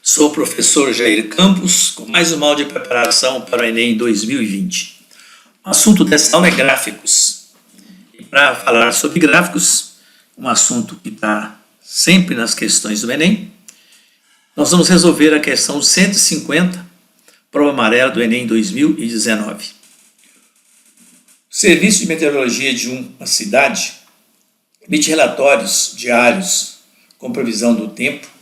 Sou o professor Jair Campos, com mais uma aula de preparação para o Enem 2020. O assunto dessa aula é gráficos. E para falar sobre gráficos, um assunto que está sempre nas questões do Enem, nós vamos resolver a questão 150, prova amarela do Enem 2019. O Serviço de Meteorologia de uma cidade emite relatórios diários com previsão do tempo.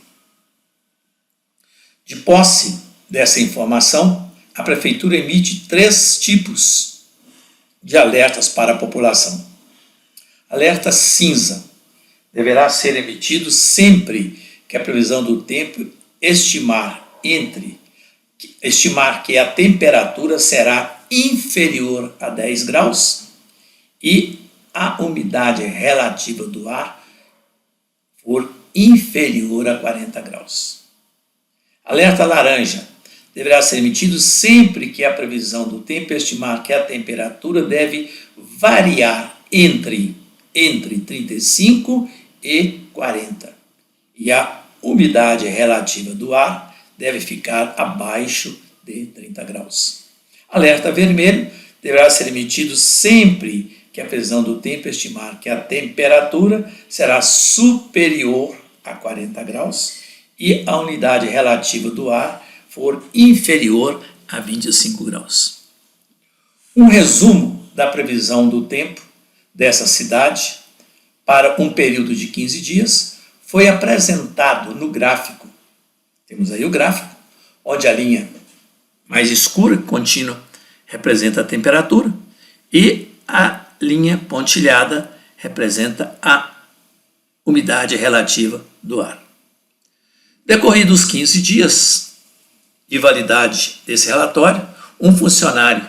De posse dessa informação, a Prefeitura emite 3 tipos de alertas para a população. Alerta cinza deverá ser emitido sempre que a previsão do tempo estimar que a temperatura será inferior a 10 graus e a umidade relativa do ar for inferior a 40 graus. Alerta laranja deverá ser emitido sempre que a previsão do tempo estimar que a temperatura deve variar entre 35 e 40 e a umidade relativa do ar deve ficar abaixo de 30 graus. Alerta vermelho deverá ser emitido sempre que a previsão do tempo estimar que a temperatura será superior a 40 graus e a umidade relativa do ar for inferior a 25 graus. Um resumo da previsão do tempo dessa cidade para um período de 15 dias foi apresentado no gráfico. Temos aí o gráfico, onde a linha mais escura, contínua, representa a temperatura e a linha pontilhada representa a umidade relativa do ar. Decorridos 15 dias de validade desse relatório, um funcionário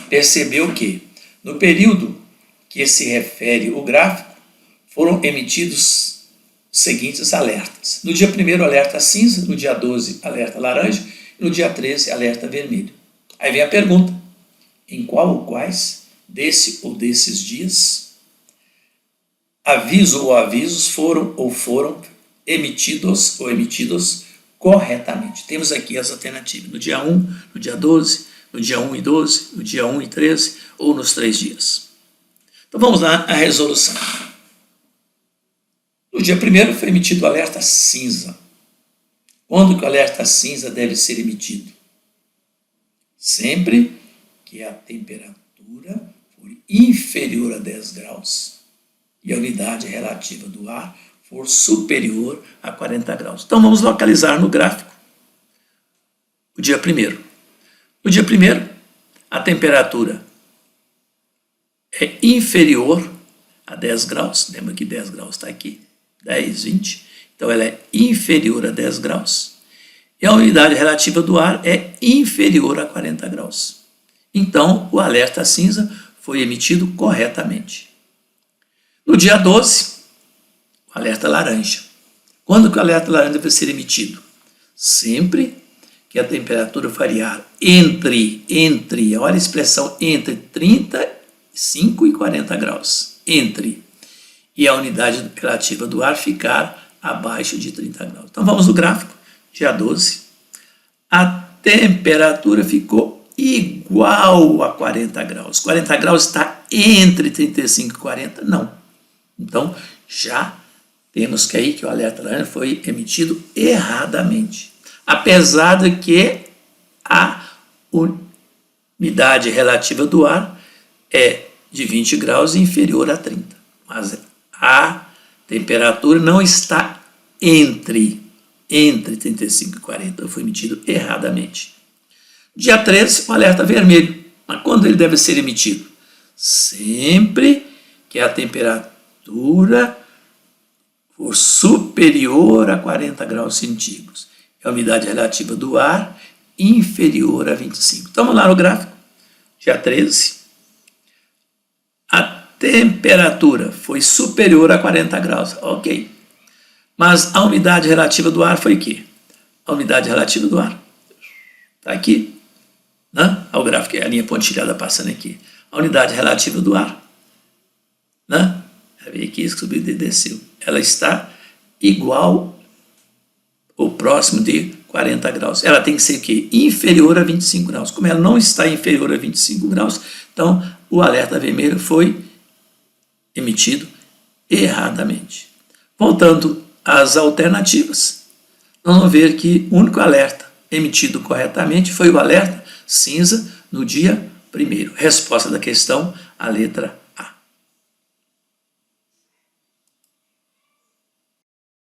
percebeu que, no período que se refere o gráfico, foram emitidos os seguintes alertas. No dia 1º, alerta cinza, no dia 12, alerta laranja, e no dia 13, alerta vermelho. Aí vem a pergunta: em qual ou quais desse ou desses dias aviso ou avisos foram emitidos corretamente? Temos aqui as alternativas: no dia 1, no dia 12, no dia 1 e 12, no dia 1 e 13 ou nos 3 dias. Então vamos lá à resolução. No dia 1º foi emitido o alerta cinza. Quando que o alerta cinza deve ser emitido? Sempre que a temperatura for inferior a 10 graus e a umidade relativa do ar for superior a 40 graus. Então, vamos localizar no gráfico o dia 1º. No dia 1º, a temperatura é inferior a 10 graus. Lembra que 10 graus está aqui, 10, 20. Então, ela é inferior a 10 graus. E a umidade relativa do ar é inferior a 40 graus. Então, o alerta cinza foi emitido corretamente. No dia 12, o alerta laranja. Quando que o alerta laranja deve ser emitido? Sempre que a temperatura variar entre, olha a expressão, entre 35 e 40 graus. E a umidade relativa do ar ficar abaixo de 30 graus. Então vamos no gráfico, dia 12. A temperatura ficou igual a 40 graus. 40 graus está entre 35 e 40? Não. Então, já temos que aí que o alerta laranja foi emitido erradamente. Apesar de que a umidade relativa do ar é de 20 graus e inferior a 30. Mas a temperatura não está entre 35 e 40. Foi emitido erradamente. Dia 13, o alerta vermelho. Mas quando ele deve ser emitido? Sempre que a temperatura for superior a 40 graus centígrados. A umidade relativa do ar inferior a 25. Então, vamos lá no gráfico. Dia 13. A temperatura foi superior a 40 graus. Ok. Mas a umidade relativa do ar foi o quê? A umidade relativa do ar está aqui. Né? O gráfico é a linha pontilhada passando aqui. A unidade relativa do ar. Né? Veio aqui, subiu e desceu. Ela está igual ou próximo de 40 graus. Ela tem que ser o quê? Inferior a 25 graus. Como ela não está inferior a 25 graus, então o alerta vermelho foi emitido erradamente. Voltando às alternativas, nós vamos ver que o único alerta emitido corretamente foi o alerta cinza no dia 1º. Resposta da questão, a letra